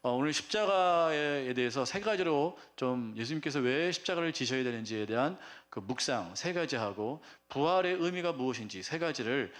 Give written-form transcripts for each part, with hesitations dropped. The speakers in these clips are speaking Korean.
오늘 십자가에 대해서 세 가지로 좀 예수님께서 왜 십자가를 지셔야 되는지에 대한 그 묵상 세 가지 하고 부활의 의미가 무엇인지 세 가지를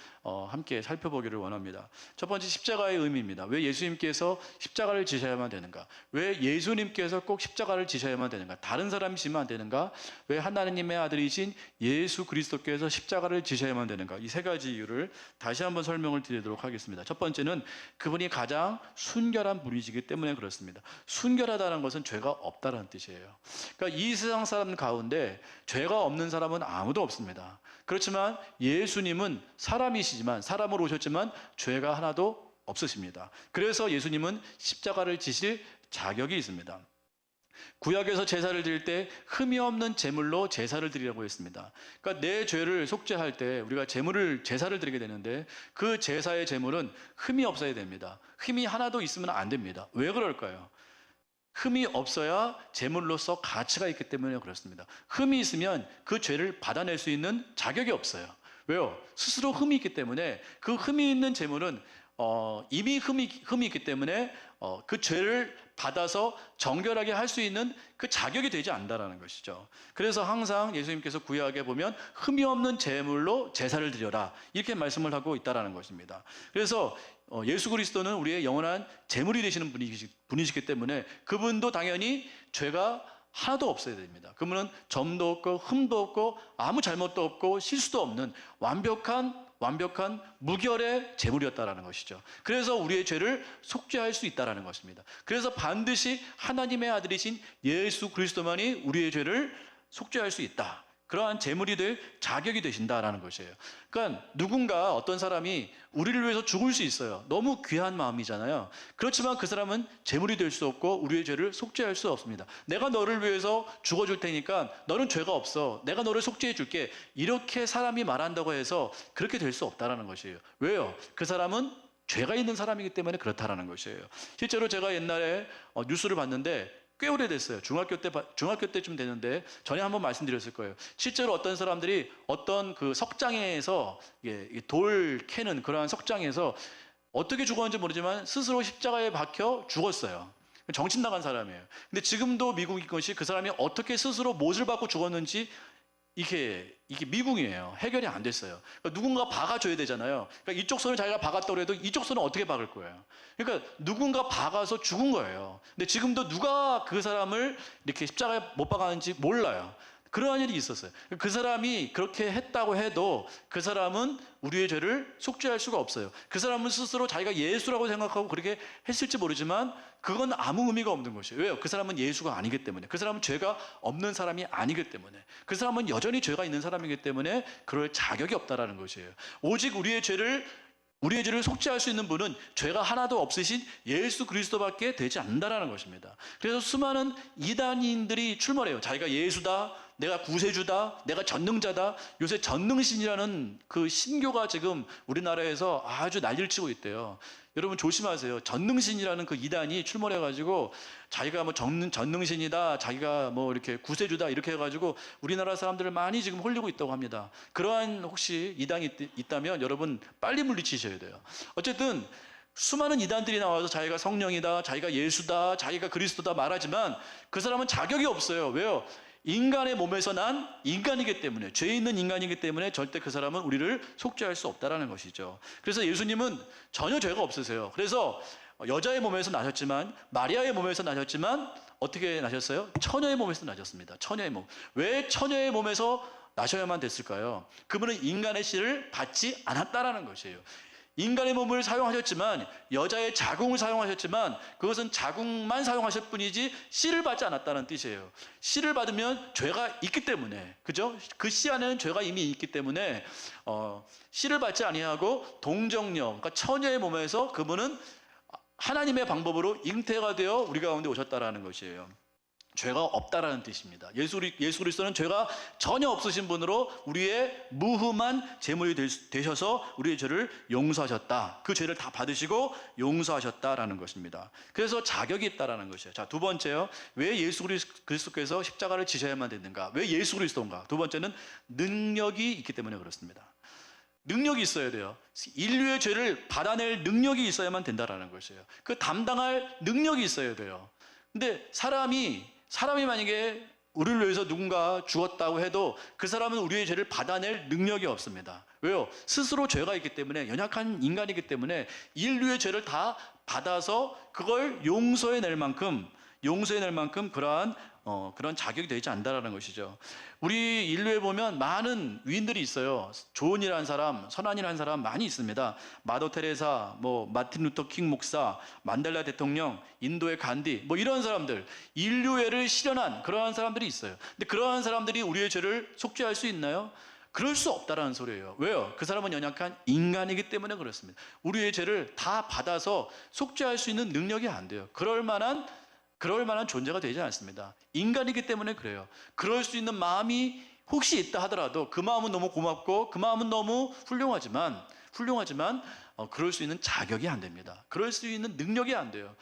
함께 살펴보기를 원합니다. 첫 번째 십자가의 의미입니다. 왜 예수님께서 십자가를 지셔야만 되는가? 왜 예수님께서 꼭 십자가를 지셔야만 되는가? 다른 사람이 지면 안 되는가? 왜 하나님의 아들이신 예수 그리스도께서 십자가를 지셔야만 되는가? 이 세 가지 이유를 다시 한번 설명을 드리도록 하겠습니다. 첫 번째는 그분이 가장 순결한 분이시기 때문에 그렇습니다. 순결하다는 것은 죄가 없다는 뜻이에요. 그러니까 이 세상 사람 가운데 죄가 없는 사람은 아무도 없습니다. 그렇지만 예수님은 사람이시지만 사람으로 오셨지만 죄가 하나도 없으십니다. 그래서 예수님은 십자가를 지실 자격이 있습니다. 구약에서 제사를 드릴 때 흠이 없는 제물로 제사를 드리라고 했습니다. 그러니까 내 죄를 속죄할 때 우리가 제사를 드리게 되는데 그 제사의 제물은 흠이 없어야 됩니다. 흠이 하나도 있으면 안 됩니다. 왜 그럴까요? 흠이 없어야 제물로서 가치가 있기 때문에 그렇습니다. 흠이 있으면 그 죄를 받아낼 수 있는 자격이 없어요. 왜요? 스스로 흠이 있기 때문에 그 흠이 있는 제물은 이미 흠이 있기 때문에 그 죄를 받아서 정결하게 할 수 있는 그 자격이 되지 않는다는 것이죠. 그래서 항상 예수님께서 구약에 보면 흠이 없는 제물로 제사를 드려라 이렇게 말씀을 하고 있다는 것입니다. 그래서 예수 그리스도는 우리의 영원한 제물이 되시는 분이시기 때문에 그분도 당연히 죄가 하나도 없어야 됩니다. 그분은 점도 없고 흠도 없고 아무 잘못도 없고 실수도 없는 완벽한 무결의 제물이었다라는 것이죠. 그래서 우리의 죄를 속죄할 수 있다라는 것입니다. 그래서 반드시 하나님의 아들이신 예수 그리스도만이 우리의 죄를 속죄할 수 있다. 그러한 제물이 될 자격이 되신다라는 것이에요. 그러니까 누군가 어떤 사람이 우리를 위해서 죽을 수 있어요. 너무 귀한 마음이잖아요. 그렇지만 그 사람은 제물이 될 수 없고 우리의 죄를 속죄할 수 없습니다. 내가 너를 위해서 죽어줄 테니까 너는 죄가 없어. 내가 너를 속죄해 줄게. 이렇게 사람이 말한다고 해서 그렇게 될 수 없다라는 것이에요. 왜요? 그 사람은 죄가 있는 사람이기 때문에 그렇다라는 것이에요. 실제로 제가 옛날에 뉴스를 봤는데 꽤 오래됐어요. 중학교 때쯤 되는데 전에 한번 말씀드렸을 거예요. 실제로 어떤 사람들이 어떤 그 석장에서 돌 캐는 그러한 석장에서 어떻게 죽었는지 모르지만 스스로 십자가에 박혀 죽었어요. 정신 나간 사람이에요. 근데 지금도 미국인 것이 그 사람이 어떻게 스스로 못을 받고 죽었는지 이게 미궁이에요. 해결이 안 됐어요. 그러니까 누군가 박아줘야 되잖아요. 그러니까 이쪽 손을 자기가 박았다고 해도 이쪽 손은 어떻게 박을 거예요? 그러니까 누군가 박아서 죽은 거예요. 근데 지금도 누가 그 사람을 이렇게 십자가에 못 박았는지 몰라요. 그러한 일이 있었어요. 그 사람이 그렇게 했다고 해도 그 사람은 우리의 죄를 속죄할 수가 없어요. 그 사람은 스스로 자기가 예수라고 생각하고 그렇게 했을지 모르지만 그건 아무 의미가 없는 것이에요. 왜요? 그 사람은 예수가 아니기 때문에. 그 사람은 죄가 없는 사람이 아니기 때문에. 그 사람은 여전히 죄가 있는 사람이기 때문에 그럴 자격이 없다라는 것이에요. 오직 우리의 죄를 속죄할 수 있는 분은 죄가 하나도 없으신 예수 그리스도밖에 되지 않는다라는 것입니다. 그래서 수많은 이단인들이 출몰해요. 자기가 예수다, 내가 구세주다, 내가 전능자다. 요새 전능신이라는 그 신교가 지금 우리나라에서 아주 난리를 치고 있대요. 여러분 조심하세요. 전능신이라는 그 이단이 출몰해가지고 자기가 뭐 전능신이다, 자기가 뭐 이렇게 구세주다 이렇게 해가지고 우리나라 사람들을 많이 지금 홀리고 있다고 합니다. 그러한 혹시 이단이 있다면 여러분 빨리 물리치셔야 돼요. 어쨌든 수많은 이단들이 나와서 자기가 성령이다, 자기가 예수다, 자기가 그리스도다 말하지만 그 사람은 자격이 없어요. 왜요? 인간의 몸에서 난 인간이기 때문에, 죄 있는 인간이기 때문에 절대 그 사람은 우리를 속죄할 수 없다라는 것이죠. 그래서 예수님은 전혀 죄가 없으세요. 그래서 여자의 몸에서 나셨지만, 마리아의 몸에서 나셨지만 어떻게 나셨어요? 처녀의 몸에서 나셨습니다. 처녀의 몸. 왜 처녀의 몸에서 나셔야만 됐을까요? 그분은 인간의 씨를 받지 않았다라는 것이에요. 인간의 몸을 사용하셨지만, 여자의 자궁을 사용하셨지만 그것은 자궁만 사용하실 뿐이지 씨를 받지 않았다는 뜻이에요. 씨를 받으면 죄가 있기 때문에, 그죠? 그 씨 안에는 죄가 이미 있기 때문에 씨를 받지 아니하고 동정녀, 그러니까 처녀의 몸에서 그분은 하나님의 방법으로 잉태가 되어 우리 가운데 오셨다라는 것이에요. 죄가 없다라는 뜻입니다. 예수 그리스도는 죄가 전혀 없으신 분으로 우리의 무흠한 제물이 되셔서 우리의 죄를 용서하셨다. 그 죄를 다 받으시고 용서하셨다라는 것입니다. 그래서 자격이 있다라는 것이에요. 자, 두 번째요. 왜 예수 그리스도께서 십자가를 지셔야만 됐는가? 왜 예수 그리스도인가? 두 번째는 능력이 있기 때문에 그렇습니다. 능력이 있어야 돼요. 인류의 죄를 받아낼 능력이 있어야만 된다라는 것이에요. 그 담당할 능력이 있어야 돼요. 근데 사람이 만약에 우리를 위해서 누군가 죽었다고 해도 그 사람은 우리의 죄를 받아낼 능력이 없습니다. 왜요? 스스로 죄가 있기 때문에, 연약한 인간이기 때문에 인류의 죄를 다 받아서 그걸 용서해낼 만큼 그런 자격이 되지 않는다라는 것이죠. 우리 인류에 보면 많은 위인들이 있어요. 좋은 일한 사람, 선한 일한 사람 많이 있습니다. 마더 테레사, 마틴 루터 킹 목사, 만델라 대통령, 인도의 간디, 이런 사람들, 인류애를 실현한 그러한 사람들이 있어요. 근데 그러한 사람들이 우리의 죄를 속죄할 수 있나요? 그럴 수 없다라는 소리예요. 왜요? 그 사람은 연약한 인간이기 때문에 그렇습니다. 우리의 죄를 다 받아서 속죄할 수 있는 능력이 안 돼요. 그럴 만한 존재가 되지 않습니다. 인간이기 때문에 그래요. 그럴 수 있는 마음이 혹시 있다 하더라도 그 마음은 너무 고맙고 그 마음은 너무 훌륭하지만 그럴 수 있는 자격이 안 됩니다. 그럴 수 있는 능력이 안 돼요.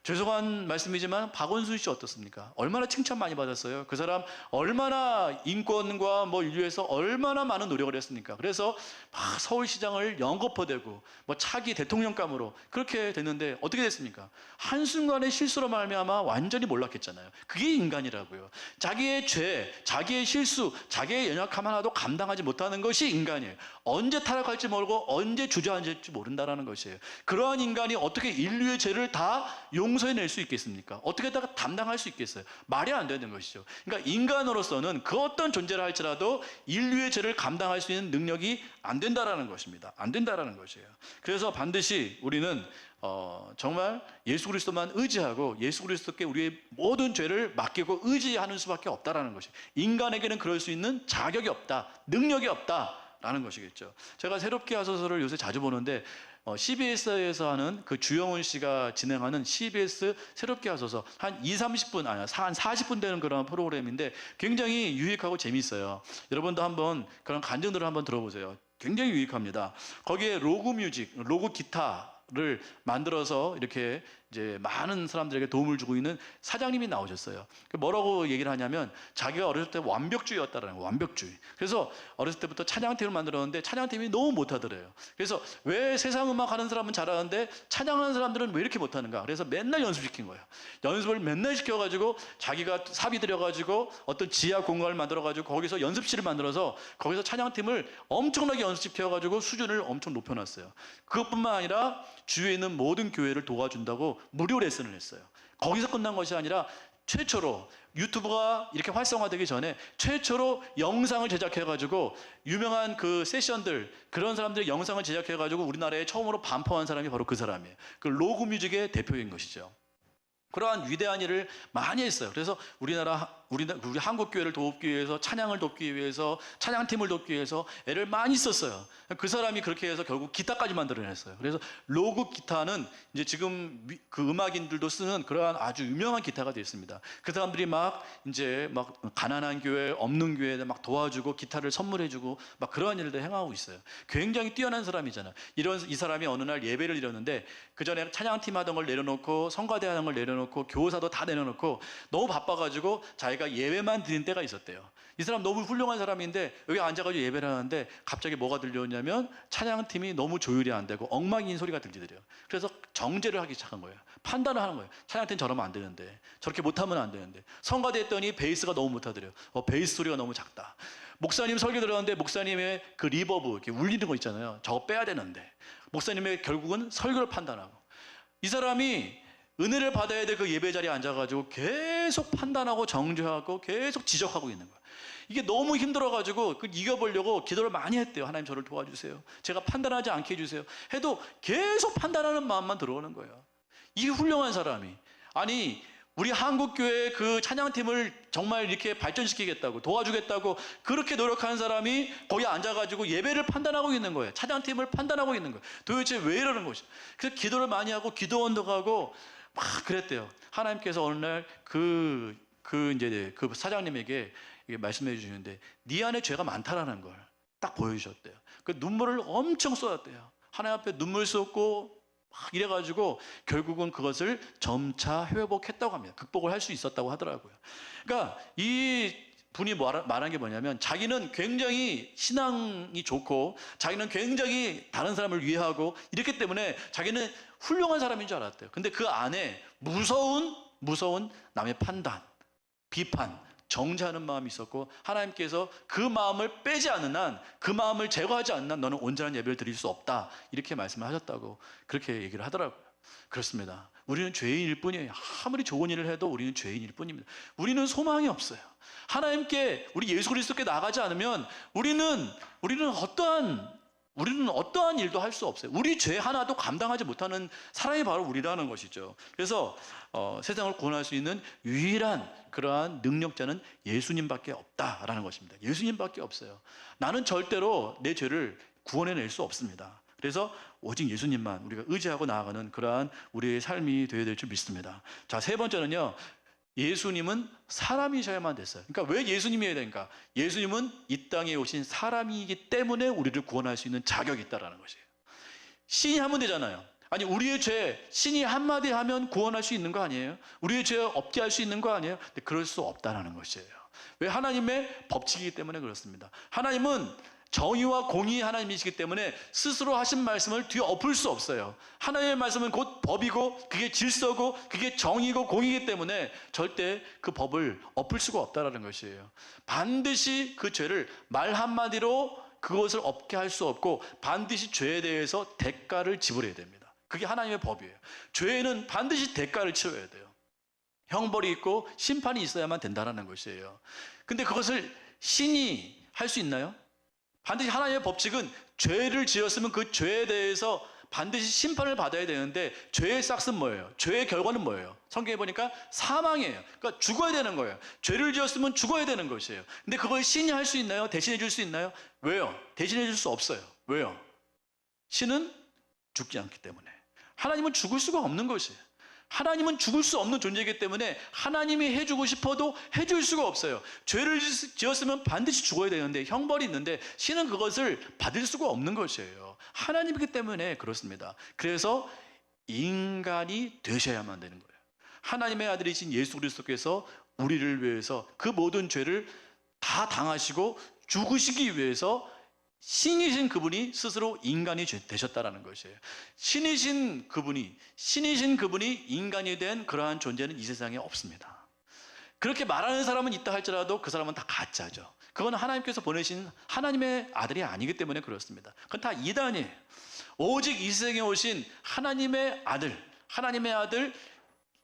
죄송한 말씀이지만 박원순 씨 어떻습니까? 얼마나 칭찬 많이 받았어요. 그 사람 얼마나 인권과 인류에서 얼마나 많은 노력을 했습니까? 그래서 막 서울시장을 연거푸대고 차기 대통령감으로 그렇게 됐는데 어떻게 됐습니까? 한순간의 실수로 말미암아 완전히 몰락했잖아요. 그게 인간이라고요. 자기의 죄, 자기의 실수, 자기의 연약함 하나도 감당하지 못하는 것이 인간이에요. 언제 타락할지 모르고 언제 주저앉을지 모른다는 것이에요. 그러한 인간이 어떻게 인류의 죄를 다 용서해낼 수 있겠습니까? 어떻게 다 감당할 수 있겠어요? 말이 안 되는 것이죠. 그러니까 인간으로서는 그 어떤 존재를 할지라도 인류의 죄를 감당할 수 있는 능력이 안 된다라는 것입니다. 안 된다라는 것이에요. 그래서 반드시 우리는 정말 예수 그리스도만 의지하고 예수 그리스도께 우리의 모든 죄를 맡기고 의지하는 수밖에 없다라는 것이에요. 인간에게는 그럴 수 있는 자격이 없다, 능력이 없다라는 것이겠죠. 제가 새롭게 하소서를 요새 자주 보는데 CBS에서 하는 그 주영훈 씨가 진행하는 CBS 새롭게 하소서 한 20-30분, 한 40분 되는 그런 프로그램인데 굉장히 유익하고 재미있어요. 여러분도 한번 그런 간증들을 한번 들어보세요. 굉장히 유익합니다. 거기에 로그 기타를 만들어서 이렇게 이제 많은 사람들에게 도움을 주고 있는 사장님이 나오셨어요. 뭐라고 얘기를 하냐면 자기가 어렸을 때 완벽주의였다라는 거예요. 완벽주의. 그래서 어렸을 때부터 찬양팀을 만들었는데 찬양팀이 너무 못하더래요. 그래서 왜 세상 음악 하는 사람은 잘하는데 찬양하는 사람들은 왜 이렇게 못하는가? 그래서 맨날 연습시킨 거예요. 연습을 맨날 시켜가지고 자기가 사비 들여가지고 어떤 지하 공간을 만들어가지고 거기서 연습실을 만들어서 거기서 찬양팀을 엄청나게 연습시켜가지고 수준을 엄청 높여놨어요. 그것뿐만 아니라 주위에 있는 모든 교회를 도와준다고 무료 레슨을 했어요. 거기서 끝난 것이 아니라 최초로 유튜브가 이렇게 활성화되기 전에 최초로 영상을 제작해가지고 유명한 그 세션들 그런 사람들의 영상을 제작해가지고 우리나라에 처음으로 반포한 사람이 바로 그 사람이에요. 그 로그 뮤직의 대표인 것이죠. 그러한 위대한 일을 많이 했어요. 그래서 우리 한국 교회를 돕기 위해서 찬양을 돕기 위해서 찬양팀을 돕기 위해서 애를 많이 썼어요. 그 사람이 그렇게 해서 결국 기타까지 만들어냈어요. 그래서 로그 기타는 이제 지금 그 음악인들도 쓰는 그러한 아주 유명한 기타가 되었습니다. 그 사람들이 막 가난한 교회, 없는 교회에 막 도와주고 기타를 선물해주고 막 그러한 일들 행하고 있어요. 굉장히 뛰어난 사람이잖아요. 이 사람이 어느 날 예배를 드렸는데 그 전에 찬양팀 하던 걸 내려놓고 성가대 하던 걸 내려놓고 교사도 다 내려놓고 너무 바빠가지고 자기가 예배만 드린 때가 있었대요. 이 사람 너무 훌륭한 사람인데 여기 앉아가지고 예배를 하는데 갑자기 뭐가 들려오냐면 찬양팀이 너무 조율이 안 되고 엉망인 소리가 들리더래요. 그래서 정죄를 하기 시작한 거예요. 판단을 하는 거예요. 찬양팀 저러면 안 되는데 저렇게 못하면 안 되는데 성가대 했더니 베이스가 너무 못하더래요. 베이스 소리가 너무 작다. 목사님 설교 들었는데 목사님의 그 리버브 이렇게 울리는 거 있잖아요. 저거 빼야 되는데 목사님의 결국은 설교를 판단하고 이 사람이 은혜를 받아야 될 그 예배 자리에 앉아가지고 계속 판단하고 정죄하고 계속 지적하고 있는 거예요. 이게 너무 힘들어가지고 이겨보려고 기도를 많이 했대요. 하나님 저를 도와주세요. 제가 판단하지 않게 해주세요. 해도 계속 판단하는 마음만 들어오는 거예요. 이 훌륭한 사람이 아니 우리 한국교회 그 찬양팀을 정말 이렇게 발전시키겠다고 도와주겠다고 그렇게 노력하는 사람이 거기 앉아가지고 예배를 판단하고 있는 거예요. 찬양팀을 판단하고 있는 거예요. 도대체 왜 이러는 것이죠? 그래서 기도를 많이 하고 기도 운동하고 막 그랬대요. 하나님께서 어느 날 그 사장님에게 말씀해 주시는데 네 안에 죄가 많다라는 걸 딱 보여주셨대요. 그 눈물을 엄청 쏟았대요. 하나님 앞에 눈물 쏟고 막 이래가지고 결국은 그것을 점차 회복했다고 합니다. 극복을 할 수 있었다고 하더라고요. 그러니까 이 분이 말한 게 뭐냐면 자기는 굉장히 신앙이 좋고 자기는 굉장히 다른 사람을 위하고 이렇기 때문에 자기는 훌륭한 사람인 줄 알았대요. 근데 그 안에 무서운 남의 판단, 비판, 정죄하는 마음이 있었고 하나님께서 그 마음을 빼지 않는 한, 그 마음을 제거하지 않는 한 너는 온전한 예배를 드릴 수 없다, 이렇게 말씀을 하셨다고 그렇게 얘기를 하더라고요. 그렇습니다. 우리는 죄인일 뿐이에요. 아무리 좋은 일을 해도 우리는 죄인일 뿐입니다. 우리는 소망이 없어요. 하나님께, 우리 예수 그리스도께 나가지 않으면 우리는 어떠한 일도 할 수 없어요. 우리 죄 하나도 감당하지 못하는 사람이 바로 우리라는 것이죠. 그래서 세상을 구원할 수 있는 유일한 그러한 능력자는 예수님밖에 없다라는 것입니다. 예수님밖에 없어요. 나는 절대로 내 죄를 구원해낼 수 없습니다. 그래서 오직 예수님만 우리가 의지하고 나아가는 그러한 우리의 삶이 되어야 될 줄 믿습니다. 자, 세 번째는요, 예수님은 사람이셔야만 됐어요. 그러니까 왜 예수님이어야 되는가? 예수님은 이 땅에 오신 사람이기 때문에 우리를 구원할 수 있는 자격이 있다는 것이에요. 신이 하면 되잖아요. 아니, 우리의 죄 신이 한마디 하면 구원할 수 있는 거 아니에요? 우리의 죄 없게 할 수 있는 거 아니에요? 근데 그럴 수 없다는 것이에요. 왜? 하나님의 법칙이기 때문에 그렇습니다. 하나님은 정의와 공의의 하나님이시기 때문에 스스로 하신 말씀을 뒤엎을 수 없어요. 하나님의 말씀은 곧 법이고 그게 질서고 그게 정의고 공의이기 때문에 절대 그 법을 엎을 수가 없다는 것이에요. 반드시 그 죄를 말 한마디로 그것을 없게 할 수 없고 반드시 죄에 대해서 대가를 지불해야 됩니다. 그게 하나님의 법이에요. 죄에는 반드시 대가를 치러야 돼요. 형벌이 있고 심판이 있어야만 된다는 것이에요. 근데 그것을 신이 할 수 있나요? 반드시 하나님의 법칙은 죄를 지었으면 그 죄에 대해서 반드시 심판을 받아야 되는데 죄의 싹은 뭐예요? 죄의 결과는 뭐예요? 성경에 보니까 사망이에요. 그러니까 죽어야 되는 거예요. 죄를 지었으면 죽어야 되는 것이에요. 근데 그걸 신이 할 수 있나요? 대신해 줄 수 있나요? 왜요? 대신해 줄 수 없어요. 왜요? 신은 죽지 않기 때문에. 하나님은 죽을 수가 없는 것이에요. 하나님은 죽을 수 없는 존재이기 때문에 하나님이 해주고 싶어도 해줄 수가 없어요. 죄를 지었으면 반드시 죽어야 되는데 형벌이 있는데 신은 그것을 받을 수가 없는 것이에요. 하나님이기 때문에 그렇습니다. 그래서 인간이 되셔야만 되는 거예요. 하나님의 아들이신 예수 그리스도께서 우리를 위해서 그 모든 죄를 다 당하시고 죽으시기 위해서 신이신 그분이 스스로 인간이 되셨다라는 것이에요. 신이신 그분이 인간이 된 그러한 존재는 이 세상에 없습니다. 그렇게 말하는 사람은 있다 할지라도 그 사람은 다 가짜죠. 그건 하나님께서 보내신 하나님의 아들이 아니기 때문에 그렇습니다. 그건 다 이단이에요. 오직 이 세상에 오신 하나님의 아들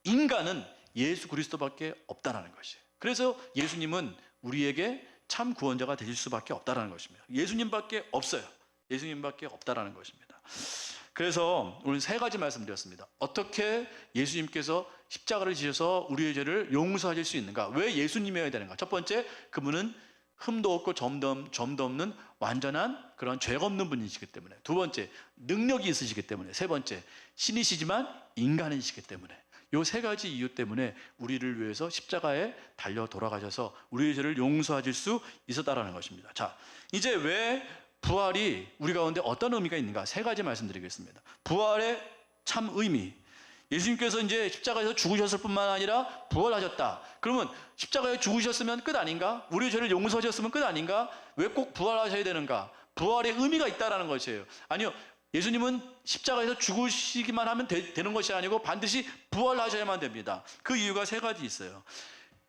인간은 예수 그리스도밖에 없다라는 것이에요. 그래서 예수님은 우리에게 참 구원자가 되실 수밖에 없다라는 것입니다. 예수님밖에 없어요. 예수님밖에 없다라는 것입니다. 그래서 오늘 세 가지 말씀드렸습니다. 어떻게 예수님께서 십자가를 지셔서 우리의 죄를 용서하실 수 있는가? 왜 예수님이어야 되는가? 첫 번째, 그분은 흠도 없고 점도 없는 완전한 그런 죄가 없는 분이시기 때문에. 두 번째, 능력이 있으시기 때문에. 세 번째, 신이시지만 인간이시기 때문에. 이 세 가지 이유 때문에 우리를 위해서 십자가에 달려 돌아가셔서 우리의 죄를 용서하실 수 있었다라는 것입니다. 자, 이제 왜 부활이 우리 가운데 어떤 의미가 있는가? 세 가지 말씀드리겠습니다. 부활의 참 의미. 예수님께서 이제 십자가에서 죽으셨을 뿐만 아니라 부활하셨다. 그러면 십자가에 죽으셨으면 끝 아닌가? 우리의 죄를 용서하셨으면 끝 아닌가? 왜 꼭 부활하셔야 되는가? 부활의 의미가 있다라는 것이에요. 아니요. 예수님은 십자가에서 죽으시기만 하면 되는 것이 아니고 반드시 부활하셔야만 됩니다. 그 이유가 세 가지 있어요.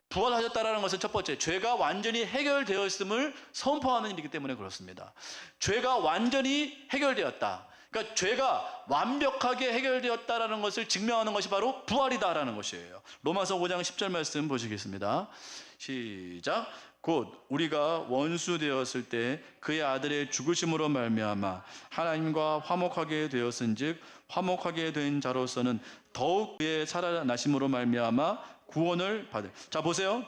부활하셨다는 것은 첫 번째, 죄가 완전히 해결되었음을 선포하는 일이기 때문에 그렇습니다. 죄가 완전히 해결되었다. 그러니까 죄가 완벽하게 해결되었다는 것을 증명하는 것이 바로 부활이다라는 것이에요. 로마서 5장 10절 말씀 보시겠습니다. 시작. 곧 우리가 원수 되었을 때 그의 아들의 죽으심으로 말미암아 하나님과 화목하게 되었은즉 화목하게 된 자로서는 더욱 그의 살아나심으로 말미암아 구원을 받을. 자, 보세요.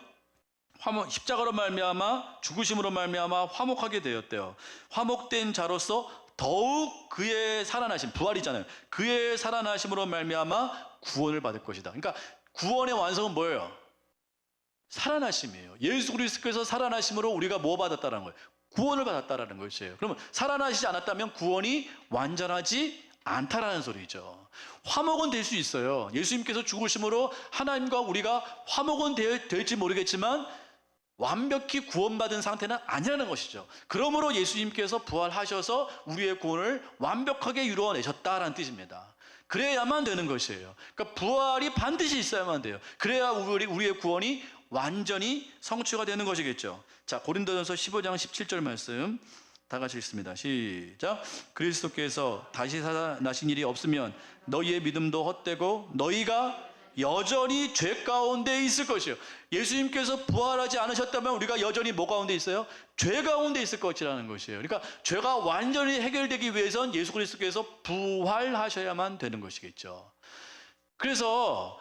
십자가로 말미암아 죽으심으로 말미암아 화목하게 되었대요. 화목된 자로서 더욱 그의 살아나심, 부활이잖아요. 그의 살아나심으로 말미암아 구원을 받을 것이다. 그러니까 구원의 완성은 뭐예요? 살아나심이에요. 예수 그리스도께서 살아나심으로 우리가 뭐 받았다는 거예요? 구원을 받았다는 것이에요. 그러면 살아나시지 않았다면 구원이 완전하지 않다라는 소리죠. 화목은 될 수 있어요. 예수님께서 죽으심으로 하나님과 우리가 화목은 될지 모르겠지만 완벽히 구원받은 상태는 아니라는 것이죠. 그러므로 예수님께서 부활하셔서 우리의 구원을 완벽하게 이루어내셨다라는 뜻입니다. 그래야만 되는 것이에요. 그러니까 부활이 반드시 있어야만 돼요. 그래야 우리의 구원이 완전히 성취가 되는 것이겠죠. 자, 고린도전서 15장 17절 말씀 다 같이 읽습니다. 시작. 그리스도께서 다시 살아나신 일이 없으면 너희의 믿음도 헛되고 너희가 여전히 죄 가운데 있을 것이요. 예수님께서 부활하지 않으셨다면 우리가 여전히 뭐 가운데 있어요? 죄 가운데 있을 것이라는 것이에요. 그러니까 죄가 완전히 해결되기 위해선 예수 그리스도께서 부활하셔야만 되는 것이겠죠. 그래서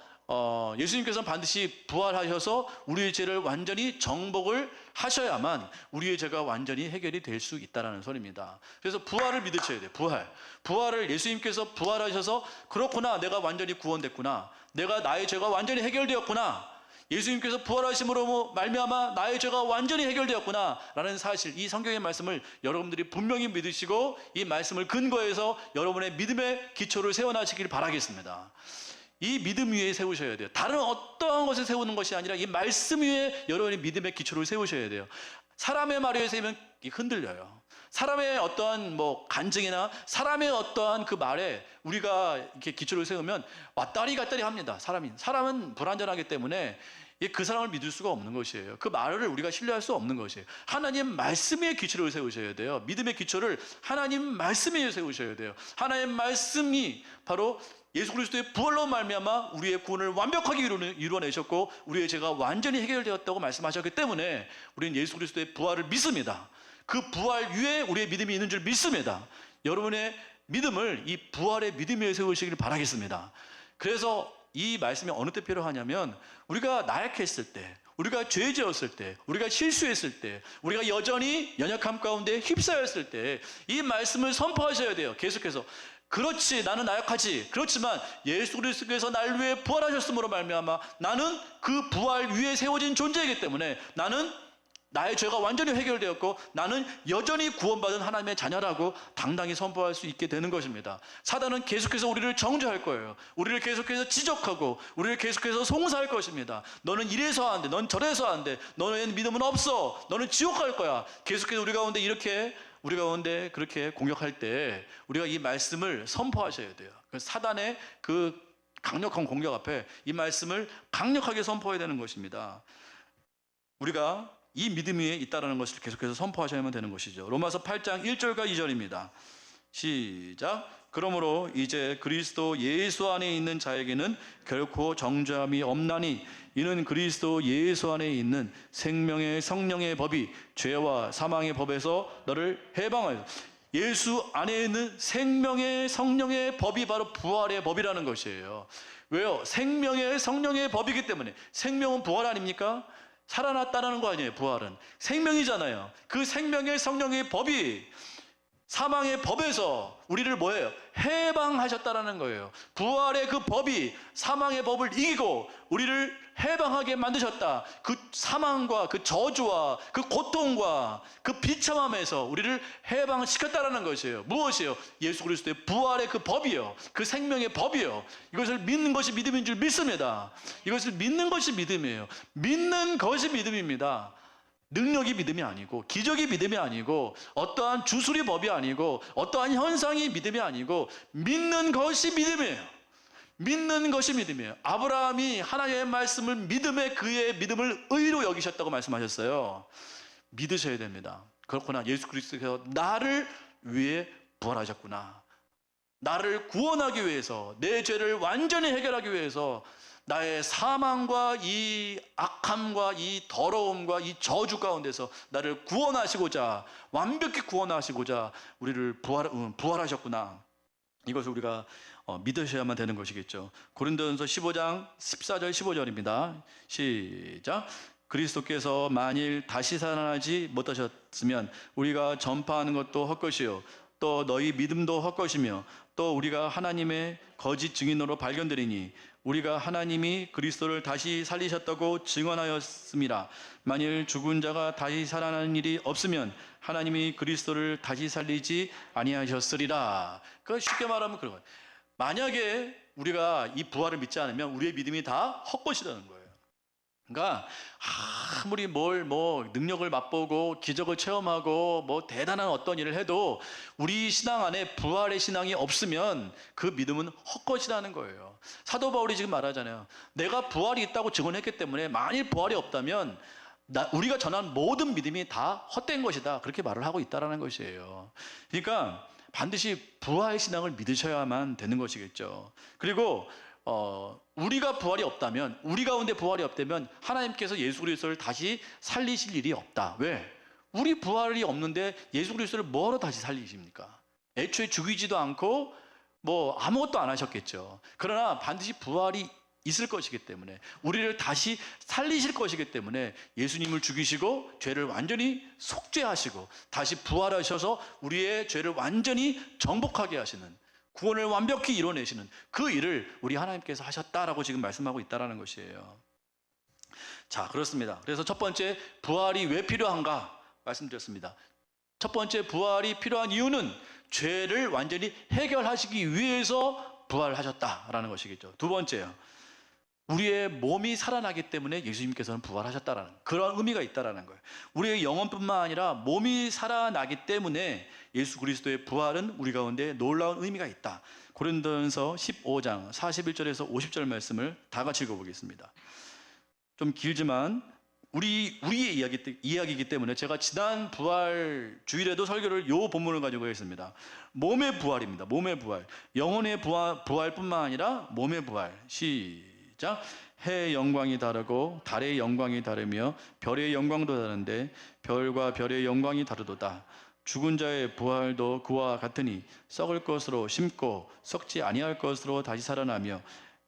예수님께서는 반드시 부활하셔서 우리의 죄를 완전히 정복을 하셔야만 우리의 죄가 완전히 해결이 될 수 있다는 소리입니다. 그래서 부활을 믿으셔야 돼요. 부활을 예수님께서 부활하셔서 그렇구나, 내가 완전히 구원됐구나, 나의 죄가 완전히 해결되었구나, 예수님께서 부활하심으로 말미암아 나의 죄가 완전히 해결되었구나 라는 사실, 이 성경의 말씀을 여러분들이 분명히 믿으시고 이 말씀을 근거해서 여러분의 믿음의 기초를 세워나시길 바라겠습니다. 이 믿음 위에 세우셔야 돼요. 다른 어떠한 것에 세우는 것이 아니라 이 말씀 위에 여러분의 믿음의 기초를 세우셔야 돼요. 사람의 말에 세우면 흔들려요. 사람의 어떠한 간증이나 사람의 어떠한 그 말에 우리가 이렇게 기초를 세우면 왔다리 갔다리 합니다. 사람은 불완전하기 때문에 그 사람을 믿을 수가 없는 것이에요. 그 말을 우리가 신뢰할 수 없는 것이에요. 하나님 말씀의 기초를 세우셔야 돼요. 믿음의 기초를 하나님 말씀에 세우셔야 돼요. 하나님 말씀이 바로 예수 그리스도의 부활로 말미암아 우리의 구원을 완벽하게 이루어내셨고 우리의 죄가 완전히 해결되었다고 말씀하셨기 때문에 우리는 예수 그리스도의 부활을 믿습니다. 그 부활 위에 우리의 믿음이 있는 줄 믿습니다. 여러분의 믿음을 이 부활의 믿음 위에 세우시길 바라겠습니다. 그래서 이 말씀이 어느 때 필요하냐면 우리가 나약했을 때, 우리가 죄 지었을 때, 우리가 실수했을 때, 우리가 여전히 연약함 가운데 휩싸였을 때 이 말씀을 선포하셔야 돼요. 계속해서. 그렇지, 나는 나약하지. 그렇지만 예수 그리스도께서 날 위해 부활하셨음으로 말미암아 나는 그 부활 위에 세워진 존재이기 때문에 나는 나의 죄가 완전히 해결되었고 나는 여전히 구원받은 하나님의 자녀라고 당당히 선포할 수 있게 되는 것입니다. 사단은 계속해서 우리를 정죄할 거예요. 우리를 계속해서 지적하고 우리를 계속해서 송사할 것입니다. 너는 이래서 안 돼, 넌 저래서 안 돼, 너는 믿음은 없어, 너는 지옥 갈 거야. 계속해서 우리 가운데 그렇게 공격할 때 우리가 이 말씀을 선포하셔야 돼요. 사단의 그 강력한 공격 앞에 이 말씀을 강력하게 선포해야 되는 것입니다. 우리가 이 믿음 위에 있다는 것을 계속해서 선포하셔야만 되는 것이죠. 로마서 8장 1절과 2절입니다. 시작. 그러므로 이제 그리스도 예수 안에 있는 자에게는 결코 정죄함이 없나니 이는 그리스도 예수 안에 있는 생명의 성령의 법이 죄와 사망의 법에서 너를 해방하여. 예수 안에 있는 생명의 성령의 법이 바로 부활의 법이라는 것이에요. 왜요? 생명의 성령의 법이기 때문에. 생명은 부활 아닙니까? 살아났다는 거 아니에요. 부활은 생명이잖아요. 그 생명의 성령의 법이 사망의 법에서 우리를 뭐예요? 해방하셨다라는 거예요. 부활의 그 법이 사망의 법을 이기고 우리를 해방하게 만드셨다. 그 사망과 그 저주와 그 고통과 그 비참함에서 우리를 해방시켰다라는 것이에요. 무엇이요? 예수 그리스도의 부활의 그 법이요. 그 생명의 법이요. 이것을 믿는 것이 믿음인 줄 믿습니다. 이것을 믿는 것이 믿음이에요. 믿는 것이 믿음입니다. 능력이 믿음이 아니고 기적이 믿음이 아니고 어떠한 주술이 법이 아니고 어떠한 현상이 믿음이 아니고 믿는 것이 믿음이에요. 믿는 것이 믿음이에요. 아브라함이 하나님의 말씀을 믿음에 그의 믿음을 의로 여기셨다고 말씀하셨어요. 믿으셔야 됩니다. 그렇구나, 예수 그리스도께서 나를 위해 부활하셨구나, 나를 구원하기 위해서, 내 죄를 완전히 해결하기 위해서 나의 사망과 이 악함과 이 더러움과 이 저주 가운데서 나를 구원하시고자, 완벽히 구원하시고자 우리를 부활하셨구나. 이것을 우리가 믿으셔야만 되는 것이겠죠. 고린도전서 15장 14절 15절입니다. 시작. 그리스도께서 만일 다시 살아나지 못하셨으면 우리가 전파하는 것도 헛것이요 또 너희 믿음도 헛것이며 또 우리가 하나님의 거짓 증인으로 발견되리니 우리가 하나님이 그리스도를 다시 살리셨다고 증언하였습니다. 만일 죽은 자가 다시 살아나는 일이 없으면 하나님이 그리스도를 다시 살리지 아니하셨으리라. 그 쉽게 말하면 그런 거예요. 만약에 우리가 이 부활을 믿지 않으면 우리의 믿음이 다 헛것이라는 거예요. 그러니까 아무리 능력을 맛보고 기적을 체험하고 대단한 어떤 일을 해도 우리 신앙 안에 부활의 신앙이 없으면 그 믿음은 헛것이라는 거예요. 사도 바울이 지금 말하잖아요. 내가 부활이 있다고 증언했기 때문에 만일 부활이 없다면 우리가 전한 모든 믿음이 다 헛된 것이다. 그렇게 말을 하고 있다는 것이에요. 그러니까 반드시 부활의 신앙을 믿으셔야만 되는 것이겠죠. 그리고 우리가 부활이 없다면, 우리 가운데 부활이 없다면 하나님께서 예수 그리스도를 다시 살리실 일이 없다. 왜? 우리 부활이 없는데 예수 그리스도를 뭐로 다시 살리십니까? 애초에 죽이지도 않고 아무것도 안 하셨겠죠. 그러나 반드시 부활이 있을 것이기 때문에, 우리를 다시 살리실 것이기 때문에 예수님을 죽이시고 죄를 완전히 속죄하시고 다시 부활하셔서 우리의 죄를 완전히 정복하게 하시는, 구원을 완벽히 이뤄내시는 그 일을 우리 하나님께서 하셨다라고 지금 말씀하고 있다는 것이에요. 자, 그렇습니다. 그래서 첫 번째, 부활이 왜 필요한가 말씀드렸습니다. 첫 번째, 부활이 필요한 이유는 죄를 완전히 해결하시기 위해서 부활하셨다라는 것이겠죠. 두 번째요, 우리의 몸이 살아나기 때문에 예수님께서는 부활하셨다라는 그런 의미가 있다라는 거예요. 우리의 영혼뿐만 아니라 몸이 살아나기 때문에 예수 그리스도의 부활은 우리 가운데 놀라운 의미가 있다. 고린도전서 15장 41절에서 50절 말씀을 다 같이 읽어보겠습니다. 좀 길지만 우리의 이야기이기 때문에 제가 지난 부활 주일에도 설교를 요 본문을 가지고 했습니다. 몸의 부활입니다. 몸의 부활. 영혼의 부활뿐만 아니라 몸의 부활. 시작. 해의 영광이 다르고 달의 영광이 다르며 별의 영광도 다른데 별과 별의 영광이 다르도다. 죽은 자의 부활도 그와 같으니 썩을 것으로 심고 썩지 아니할 것으로 다시 살아나며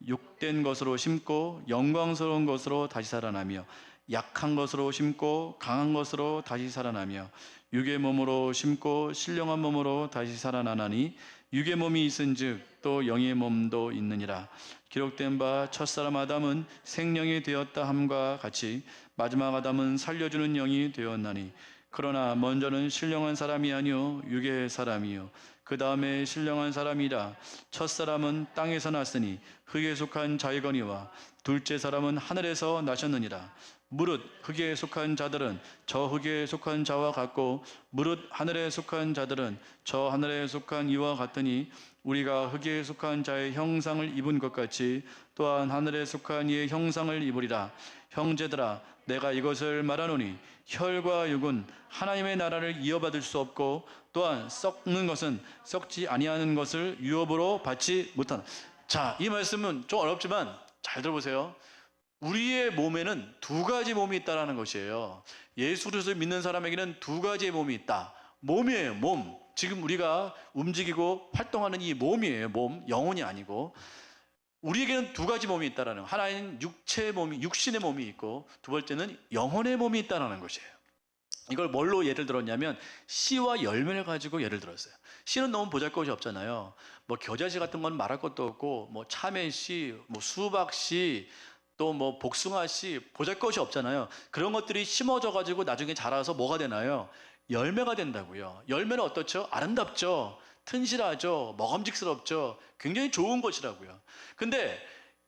욕된 것으로 심고 영광스러운 것으로 다시 살아나며 약한 것으로 심고 강한 것으로 다시 살아나며 육의 몸으로 심고 신령한 몸으로 다시 살아나나니 육의 몸이 있은즉 또 영의 몸도 있느니라. 기록된 바 첫사람 아담은 생령이 되었다 함과 같이 마지막 아담은 살려주는 영이 되었나니 그러나 먼저는 신령한 사람이 아니요 육의 사람이요 그 다음에 신령한 사람이라. 첫사람은 땅에서 났으니 흙에 속한 자이거니와 둘째 사람은 하늘에서 나셨느니라. 무릇 흙에 속한 자들은 저 흙에 속한 자와 같고 무릇 하늘에 속한 자들은 저 하늘에 속한 이와 같으니 우리가 흙에 속한 자의 형상을 입은 것 같이 또한 하늘에 속한 이의 형상을 입으리라. 형제들아, 내가 이것을 말하노니 혈과 육은 하나님의 나라를 이어받을 수 없고 또한 썩는 것은 썩지 아니하는 것을 유업으로 받지 못한다. 자, 이 말씀은 좀 어렵지만 잘 들어보세요. 우리의 몸에는 두 가지 몸이 있다는 것이에요. 예수 그리스도를 믿는 사람에게는 두 가지의 몸이 있다. 몸이에요, 몸. 지금 우리가 움직이고 활동하는 이 몸이에요, 몸. 영혼이 아니고. 우리에게는 두 가지 몸이 있다는 거예요. 하나는 육신의 몸이 있고 두 번째는 영혼의 몸이 있다는 것이에요. 이걸 뭘로 예를 들었냐면 씨와 열매를 가지고 예를 들었어요. 씨는 너무 보잘것이 없잖아요. 겨자씨 같은 건 말할 것도 없고 참외씨, 수박씨, 또 복숭아씨, 보잘것이 없잖아요. 그런 것들이 심어져 가지고 나중에 자라서 뭐가 되나요? 열매가 된다고요. 열매는 어떻죠? 아름답죠. 튼실하죠. 먹음직스럽죠. 굉장히 좋은 것이라고요. 근데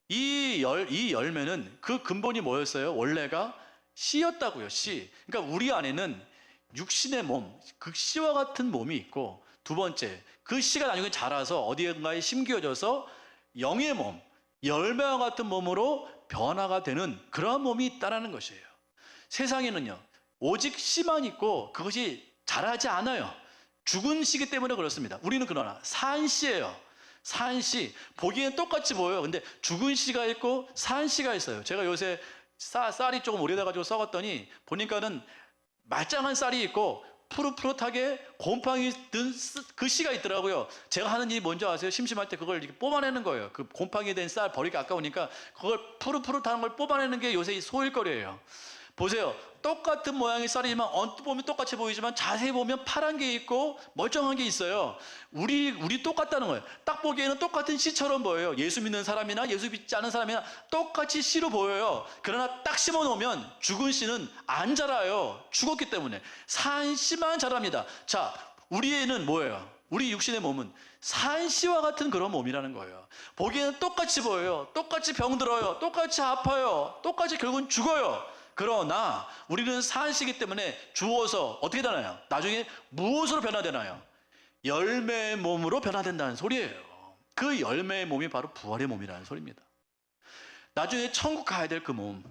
이 열매는 그 근본이 뭐였어요? 원래가 씨였다고요. 씨. 그러니까 우리 안에는 육신의 몸, 그 씨와 같은 몸이 있고, 두 번째, 그 씨가 나중에 자라서 어디에가에 심겨져서 영의 몸, 열매와 같은 몸으로 변화가 되는 그러한 몸이 있다는 것이에요. 세상에는요, 오직 씨만 있고 그것이 자라지 않아요. 죽은 씨기 때문에 그렇습니다. 우리는 그러나 산 씨예요. 산 씨. 보기에는 똑같이 보여요. 근데 죽은 씨가 있고 산 씨가 있어요. 제가 요새 쌀이 조금 오래돼가지고 썩었더니 보니까는 말짱한 쌀이 있고 푸릇푸릇하게 곰팡이 든 그 씨가 있더라고요. 제가 하는 일이 뭔지 아세요? 심심할 때 그걸 이렇게 뽑아내는 거예요. 그 곰팡이 된 쌀 버리기 아까우니까 그걸 푸릇푸릇한 걸 뽑아내는 게 요새 소일거리예요. 보세요. 똑같은 모양의 쌀이지만 언뜻 보면 똑같이 보이지만 자세히 보면 파란 게 있고 멀쩡한 게 있어요. 우리 똑같다는 거예요. 딱 보기에는 똑같은 씨처럼 보여요. 예수 믿는 사람이나 예수 믿지 않은 사람이나 똑같이 씨로 보여요. 그러나 딱 심어 놓으면 죽은 씨는 안 자라요. 죽었기 때문에. 산 씨만 자랍니다. 자, 우리에는 뭐예요? 우리 육신의 몸은 산씨와 같은 그런 몸이라는 거예요. 보기에는 똑같이 보여요. 똑같이 병들어요. 똑같이 아파요. 똑같이 결국은 죽어요. 그러나 우리는 산씨이기 때문에 주어서 어떻게 되나요? 나중에 무엇으로 변화되나요? 열매의 몸으로 변화된다는 소리예요. 그 열매의 몸이 바로 부활의 몸이라는 소리입니다. 나중에 천국 가야 될 그 몸,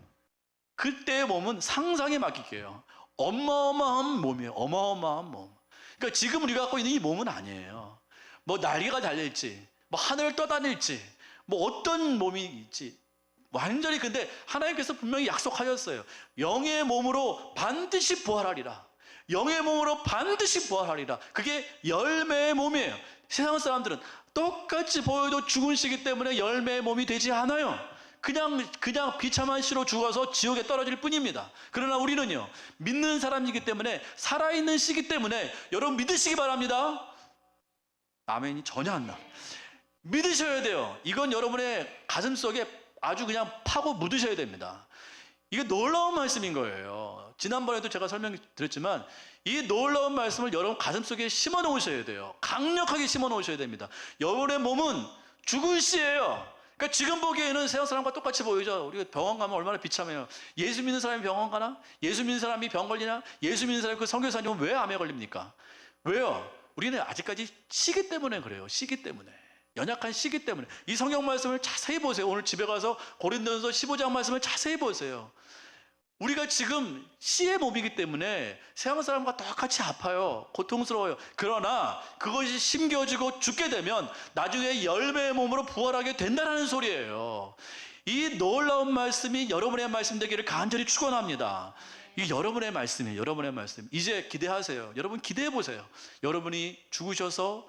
그때의 몸은 상상에 맡길게요. 어마어마한 몸이에요. 어마어마한 몸. 그러니까 지금 우리가 갖고 있는 이 몸은 아니에요. 뭐 날개가 달려있지, 뭐 하늘을 떠다닐지, 뭐 어떤 몸이 있지, 완전히. 근데 하나님께서 분명히 약속하셨어요. 영의 몸으로 반드시 부활하리라. 영의 몸으로 반드시 부활하리라. 그게 열매의 몸이에요. 세상 사람들은 똑같이 보여도 죽은 시기 때문에 열매의 몸이 되지 않아요. 그냥 비참한 시로 죽어서 지옥에 떨어질 뿐입니다. 그러나 우리는요, 믿는 사람이기 때문에, 살아있는 시기 때문에 여러분 믿으시기 바랍니다. 아멘이 전혀 안 나. 믿으셔야 돼요. 이건 여러분의 가슴 속에 아주 그냥 파고 묻으셔야 됩니다. 이게 놀라운 말씀인 거예요. 지난번에도 제가 설명드렸지만 이 놀라운 말씀을 여러분 가슴 속에 심어 놓으셔야 돼요. 강력하게 심어 놓으셔야 됩니다. 여러분의 몸은 죽을 시예요. 그러니까 지금 보기에는 세상 사람과 똑같이 보이죠. 우리가 병원 가면 얼마나 비참해요. 예수 믿는 사람이 병원 가나? 예수 믿는 사람이 병 걸리나? 예수 믿는 사람이 그 선교사님은 왜 암에 걸립니까? 왜요? 우리는 아직까지 시기 때문에 그래요. 시기 때문에. 연약한 시기 때문에. 이 성경 말씀을 자세히 보세요. 오늘 집에 가서 고린도전서 15장 말씀을 자세히 보세요. 우리가 지금 씨의 몸이기 때문에 세상 사람과 똑같이 아파요. 고통스러워요. 그러나 그것이 심겨지고 죽게 되면 나중에 열매의 몸으로 부활하게 된다는 소리예요. 이 놀라운 말씀이 여러분의 말씀 되기를 간절히 축원합니다. 이 여러분의 말씀이에요. 여러분의 말씀. 이제 기대하세요. 여러분 기대해 보세요. 여러분이 죽으셔서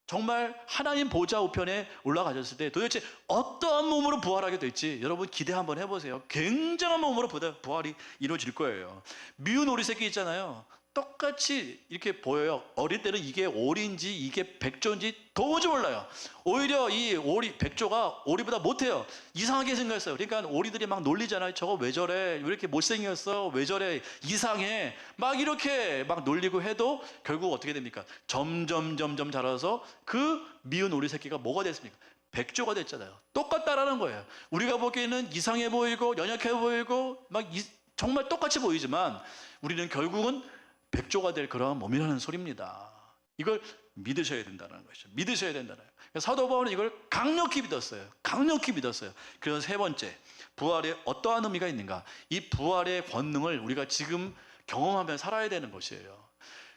정말 하나님 보좌 우편에 올라가셨을 때 도대체 어떠한 몸으로 부활하게 될지 여러분 기대 한번 해보세요. 굉장한 몸으로 부활이 이루어질 거예요. 미운 오리 새끼 있잖아요. 똑같이 이렇게 보여요. 어릴 때는 이게 오리인지 이게 백조인지 도무지 몰라요. 오히려 이 오리, 백조가 오리보다 못해요. 이상하게 생겼어요. 그러니까 오리들이 막 놀리잖아요. 저거 왜 저래? 왜 이렇게 못생겼어? 왜 저래? 이상해. 막 이렇게 막 놀리고 해도 결국 어떻게 됩니까? 점점 자라서 그 미운 오리 새끼가 뭐가 됐습니까? 백조가 됐잖아요. 똑같다라는 거예요. 우리가 보기에는 이상해 보이고 연약해 보이고 막 정말 똑같이 보이지만 우리는 결국은 백조가 될 그러한 몸이라는 소리입니다. 이걸 믿으셔야 된다는 것이죠. 믿으셔야 된다는 거예요. 사도 바울은 이걸 강력히 믿었어요. 강력히 믿었어요. 그래서 세 번째, 부활에 어떠한 의미가 있는가? 이 부활의 권능을 우리가 지금 경험하며 살아야 되는 것이에요.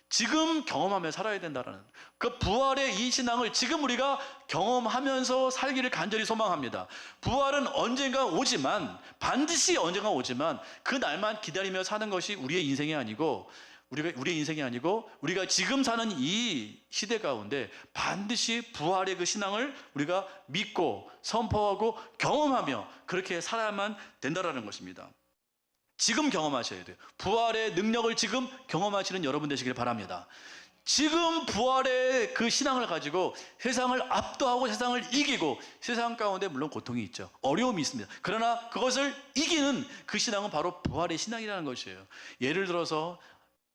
지금 경험하며 살아야 된다는 그 부활의 이 신앙을 지금 우리가 경험하면서 살기를 간절히 소망합니다. 부활은 언젠가 오지만, 반드시 언젠가 오지만 그 날만 기다리며 사는 것이 우리의 인생이 아니고, 우리의 인생이 아니고 우리가 지금 사는 이 시대 가운데 반드시 부활의 그 신앙을 우리가 믿고 선포하고 경험하며 그렇게 살아야만 된다는 것입니다. 지금 경험하셔야 돼요. 부활의 능력을 지금 경험하시는 여러분 되시길 바랍니다. 지금 부활의 그 신앙을 가지고 세상을 압도하고 세상을 이기고, 세상 가운데 물론 고통이 있죠. 어려움이 있습니다. 그러나 그것을 이기는 그 신앙은 바로 부활의 신앙이라는 것이에요. 예를 들어서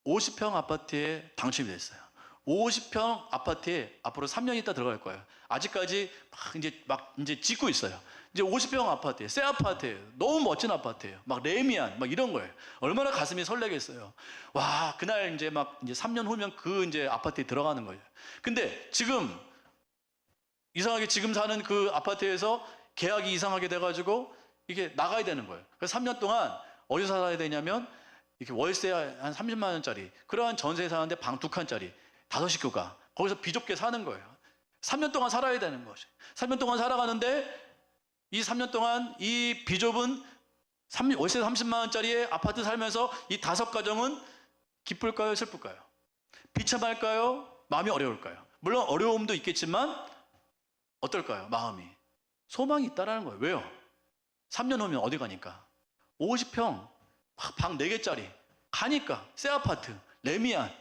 50평 아파트에 당첨이 됐어요. 50평 아파트에 앞으로 3년 있다 들어갈 거예요. 아직까지 이제 짓고 있어요. 이제 50평 아파트에, 새 아파트예요. 너무 멋진 아파트예요. 막 레미안, 막 이런 거예요. 얼마나 가슴이 설레겠어요. 와, 그날 이제 3년 후면 그 이제 아파트에 들어가는 거예요. 근데 지금 이상하게 지금 사는 그 아파트에서 계약이 이상하게 돼가지고 이게 나가야 되는 거예요. 그래서 3년 동안 어디서 살아야 되냐면 이렇게 월세 한 30만 원짜리 그러한 전세에 사는데 방 2칸짜리 5식구가 거기서 비좁게 사는 거예요. 3년 동안 살아야 되는 것이. 3년 동안 살아가는데 이 3년 동안 이 비좁은 월세 30만 원짜리의 아파트 살면서 이 5가정은 기쁠까요? 슬플까요? 비참할까요? 마음이 어려울까요? 물론 어려움도 있겠지만 어떨까요? 마음이. 소망이 있다라는 거예요. 왜요? 3년 후면 어디 가니까? 50평 방 4개짜리 가니까, 새 아파트 레미안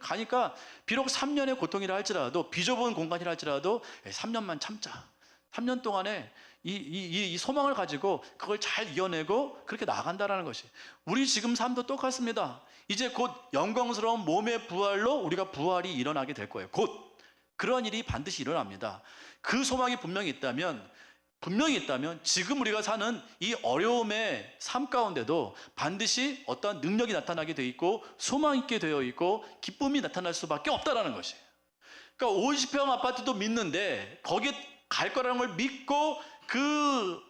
가니까 비록 3년의 고통이라 할지라도, 비좁은 공간이라 할지라도 3년만 참자. 3년 동안에 이 소망을 가지고 그걸 잘 이겨내고 그렇게 나간다라는 것이. 우리 지금 삶도 똑같습니다. 이제 곧 영광스러운 몸의 부활로 우리가 부활이 일어나게 될 거예요. 곧. 그러한 일이 반드시 일어납니다. 그 소망이 분명히 있다면 지금 우리가 사는 이 어려움의 삶 가운데도 반드시 어떠한 능력이 나타나게 되어 있고 소망 있게 되어 있고 기쁨이 나타날 수밖에 없다는 것이에요. 그러니까 50평 아파트도 믿는데 거기에 갈 거라는 걸 믿고 그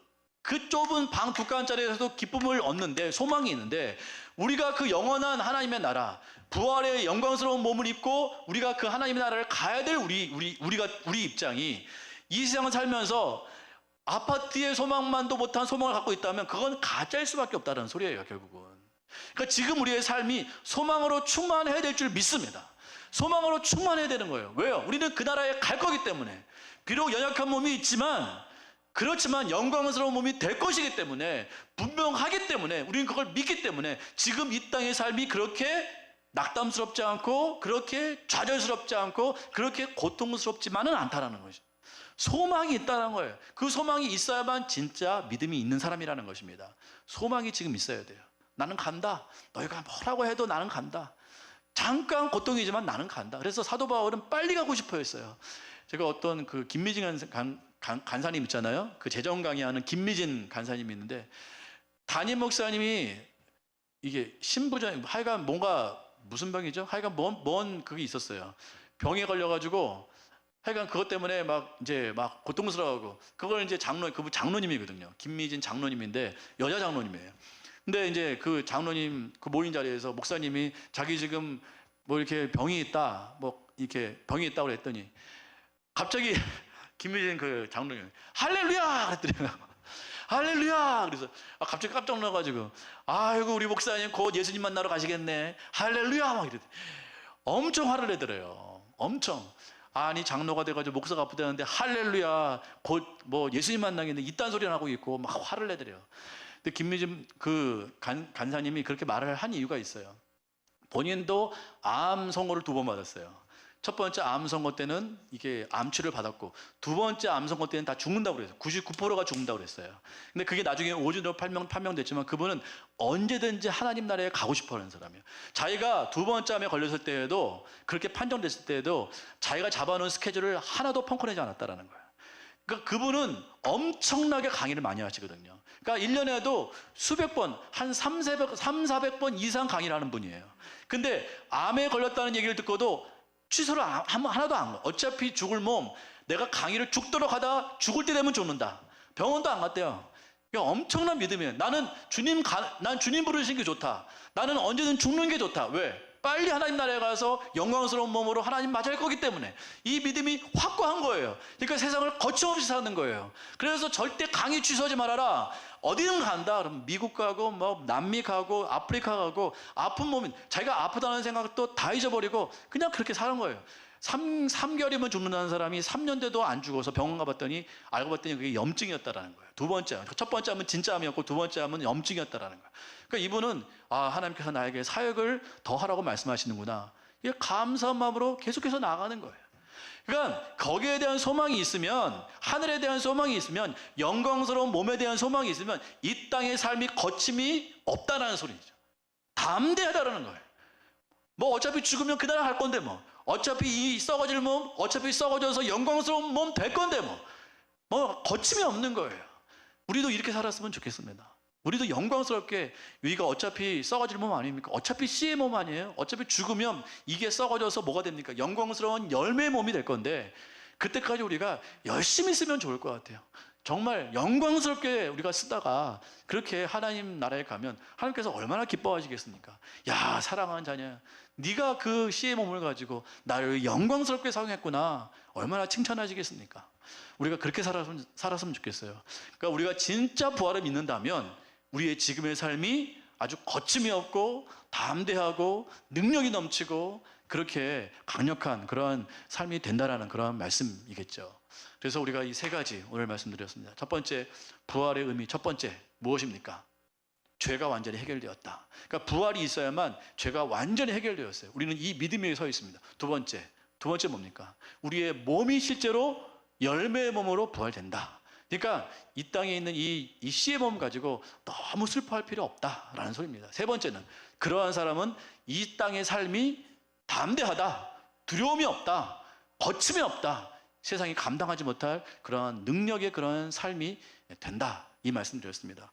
좁은 방 2칸짜리에서도 기쁨을 얻는데, 소망이 있는데, 우리가 그 영원한 하나님의 나라, 부활의 영광스러운 몸을 입고 우리가 그 하나님의 나라를 가야 될 우리 입장이 이 세상을 살면서 아파트의 소망만도 못한 소망을 갖고 있다면 그건 가짜일 수밖에 없다는 소리예요, 결국은. 그러니까 지금 우리의 삶이 소망으로 충만해야 될 줄 믿습니다. 소망으로 충만해야 되는 거예요. 왜요? 우리는 그 나라에 갈 거기 때문에. 비록 연약한 몸이 있지만, 그렇지만 영광스러운 몸이 될 것이기 때문에, 분명하기 때문에, 우리는 그걸 믿기 때문에 지금 이 땅의 삶이 그렇게 낙담스럽지 않고 그렇게 좌절스럽지 않고 그렇게 고통스럽지만은 않다라는 거죠. 소망이 있다는 거예요. 그 소망이 있어야만 진짜 믿음이 있는 사람이라는 것입니다. 소망이 지금 있어야 돼요. 나는 간다. 너희가 뭐라고 해도 나는 간다. 잠깐 고통이지만 나는 간다. 그래서 사도 바울은 빨리 가고 싶어 했어요. 제가 어떤 그 김미진 간사님 있잖아요. 그 재정 강의하는 김미진 간사님이 있는데, 담임 목사님이 이게 신부전, 하여간 뭔가 무슨 병이죠? 하여간 뭔 그게 있었어요. 병에 걸려가지고 하여간 그것 때문에 막 고통스러워하고, 그걸 이제 그분 장로님이거든요. 김미진 장로님인데 여자 장로님이에요. 근데 이제 그 장로님 그 모인 자리에서 목사님이 자기 지금 뭐 이렇게 병이 있다, 뭐 이렇게 병이 있다고 그랬더니 갑자기 김미진 그 장로님 할렐루야 그랬더래요. 할렐루야. 그래서 갑자기 깜짝 놀라가지고, 아이고 우리 목사님 곧 예수님 만나러 가시겠네, 할렐루야 막 이랬더니 엄청 화를 내더래요. 엄청. 아니 장로가 돼가지고 목사가 아프다는데 할렐루야 곧 뭐 예수님 만나겠네 이딴 소리 하고 있고 막 화를 내더래요. 근데 김미진 그 간사님이 그렇게 말을 한 이유가 있어요. 본인도 암 선고를 2번 받았어요. 첫 번째 암 선고 때는 이게 암치료를 받았고, 두 번째 암 선고 때는 다 죽는다고 그랬어요. 99%가 죽는다고 그랬어요. 근데 그게 나중에 오진으로 판명됐지만 그분은 언제든지 하나님 나라에 가고 싶어 하는 사람이에요. 자기가 2번째 암에 걸렸을 때에도, 그렇게 판정됐을 때에도 자기가 잡아놓은 스케줄을 하나도 펑크내지 않았다라는 거예요. 그러니까 그분은 엄청나게 강의를 많이 하시거든요. 그러니까 1년에도 수백 번, 한 400번 이상 강의를 하는 분이에요. 근데 암에 걸렸다는 얘기를 듣고도 취소를 하나도 안 가요. 어차피 죽을 몸, 내가 강의를 죽도록 하다 죽을 때 되면 죽는다. 병원도 안 갔대요. 엄청난 믿음이에요. 난 주님 부르시는 게 좋다. 나는 언제든 죽는 게 좋다. 왜? 빨리 하나님 나라에 가서 영광스러운 몸으로 하나님 맞이할 거기 때문에. 이 믿음이 확고한 거예요. 그러니까 세상을 거침없이 사는 거예요. 그래서 절대 강의 취소하지 말아라. 어디든 간다. 그럼 미국 가고 뭐 남미 가고 아프리카 가고, 아픈 몸이 자기가 아프다는 생각도 다 잊어버리고 그냥 그렇게 사는 거예요. 3개월이면 죽는다는 사람이 3년 돼도 안 죽어서 병원 가봤더니 알고 봤더니 그게 염증이었다라는 거예요. 첫 번째 암은 진짜 암이었고 두 번째 암은 염증이었다라는 거예요. 그러니까 이분은 하나님께서 나에게 사역을 더 하라고 말씀하시는구나. 이게 감사한 마음으로 계속해서 나아가는 거예요. 그러니까 거기에 대한 소망이 있으면, 하늘에 대한 소망이 있으면, 영광스러운 몸에 대한 소망이 있으면 이 땅의 삶이 거침이 없다는 소리죠. 담대하다라는 거예요. 뭐 어차피 죽으면 그 나라 갈 건데 뭐. 어차피 이 썩어질 몸, 어차피 썩어져서 영광스러운 몸 될 건데 뭐 거침이 없는 거예요. 우리도 이렇게 살았으면 좋겠습니다. 우리도 영광스럽게, 우리가 어차피 썩어질 몸 아닙니까? 어차피 씨의 몸 아니에요? 어차피 죽으면 이게 썩어져서 뭐가 됩니까? 영광스러운 열매의 몸이 될 건데, 그때까지 우리가 열심히 쓰면 좋을 것 같아요. 정말 영광스럽게 우리가 쓰다가 그렇게 하나님 나라에 가면 하나님께서 얼마나 기뻐하시겠습니까? 야, 사랑하는 자녀야, 네가 그 씨의 몸을 가지고 나를 영광스럽게 사용했구나. 얼마나 칭찬하시겠습니까? 우리가 그렇게 살았으면 좋겠어요. 그러니까 우리가 진짜 부활을 믿는다면 우리의 지금의 삶이 아주 거침이 없고 담대하고 능력이 넘치고 그렇게 강력한 그러한 삶이 된다라는 그런 말씀이겠죠. 그래서 우리가 이 3가지 오늘 말씀드렸습니다. 첫 번째, 부활의 의미. 첫 번째 무엇입니까? 죄가 완전히 해결되었다. 그러니까 부활이 있어야만 죄가 완전히 해결되었어요. 우리는 이 믿음 위에 서 있습니다. 두 번째 뭡니까? 우리의 몸이 실제로 열매의 몸으로 부활된다. 그러니까 이 땅에 있는 이 씨의 몸 가지고 너무 슬퍼할 필요 없다라는 소리입니다. 세 번째는, 그러한 사람은 이 땅의 삶이 담대하다, 두려움이 없다, 거침이 없다. 세상이 감당하지 못할 그런 능력의 그런 삶이 된다. 이 말씀 드렸습니다.